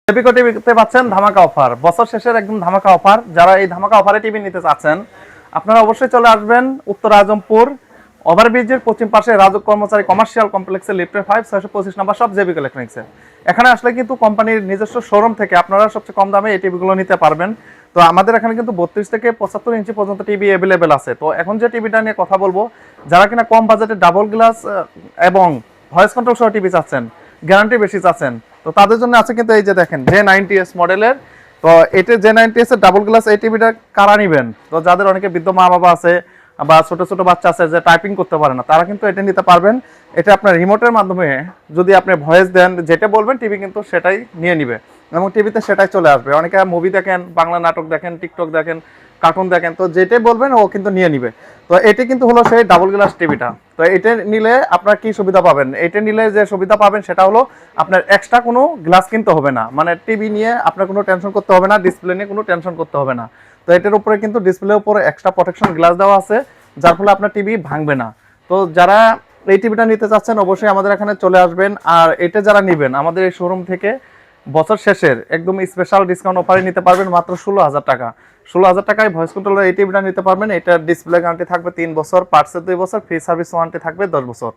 জেবিকো টিভিতে পাচ্ছেন ধামাকা অফার, বছর শেষের একদম ধামাকা অফার। যারা এই ধামাকা অফারে টিভি নিতে চাচ্ছেন আপনারা অবশ্যই চলে আসবেন উত্তর আজমপুর ওভারব্রিজের পশ্চিম পাশে রাজুক কর্মচারী কমার্শিয়াল কমপ্লেক্সের লিফটের 5 625 নাম্বার সব জেবিকো ইলেকট্রনিক্সে। এখানে আসলে কিন্তু কোম্পানির নিজস্ব শোরুম থেকে আপনারা সবচেয়ে কম দামে এই টিভিগুলো নিতে পারবেন। তো আমাদের এখানে কিন্তু 32 থেকে 75 ইঞ্চি পর্যন্ত টিভি অ্যাভেলেবেল আছে। তো এখন যে টিভিটা নিয়ে কথা বলবো, যারা কিনা কম বাজেটে ডাবল গ্লাস এবং ভয়েস কন্ট্রোল সহ টিভি চাচ্ছেন, গ্যারান্টি বেশি চাচ্ছেন, তো তাদের জন্য আছে কিন্তু এই যে দেখেন J90S মডেলের। তো এটা J90S এর ডাবল গ্লাস এই টিভিটা কারা নিবেন? তো যাদের অনেকে বৃদ্ধ মা বাবা আছে বা ছোট ছোট বাচ্চা আছে যে টাইপিং করতে পারে না, তারা কিন্তু এটা নিতে পারবেন। এটা আপনার রিমোটের মাধ্যমে যদি আপনি ভয়েস দেন, যেটা বলবেন টিভি কিন্তু সেটাই নিয়ে নিবে এবং টিভিতে সেটাই চলে আসবে। অনেকে মুভি দেখেন, বাংলা নাটক দেখেন, টিকটক দেখেন, কার্টুন দেখেন, তো যেটাই বলবেন ও কিন্তু নিয়ে নিবে। তো এটি কিন্তু হলো সেই ডাবল গ্লাস টিভিটা। তো এটা নিলে আপনার কি সুবিধা পাবেন? এটা নিলে যে সুবিধা পাবেন সেটা হলো আপনার এক্সট্রা কোনো গ্লাস কিনতে হবে না, মানে টিভি নিয়ে আপনার কোনো টেনশন করতে হবে না, ডিসপ্লে নিয়ে কোনো টেনশন করতে হবে না। তো এটার উপরে কিন্তু ডিসপ্লের উপরে এক্সট্রা প্রোটেকশন গ্লাস দেওয়া আছে, যার ফলে আপনার টিভি ভাঙবে না। তো যারা এই টিভিটা নিতে চাচ্ছেন অবশ্যই আমাদের এখানে চলে আসবেন। আর এটা যারা নেবেন আমাদের এই শোরুম থেকে বছর শেষের একদম স্পেশাল ডিসকাউন্ট অফারে নিতে পারবেন মাত্র 16,000 টাকা। 16,000 টাকায় ভয়েস কন্ট্রোলার এই টিভিটা নিতে পারবেন। এটার ডিসপ্লে গ্যারান্টি থাকবে 3 বছর, পার্টসের 2 বছর, ফ্রি সার্ভিস ওয়ারেন্টি থাকবে 10 বছর।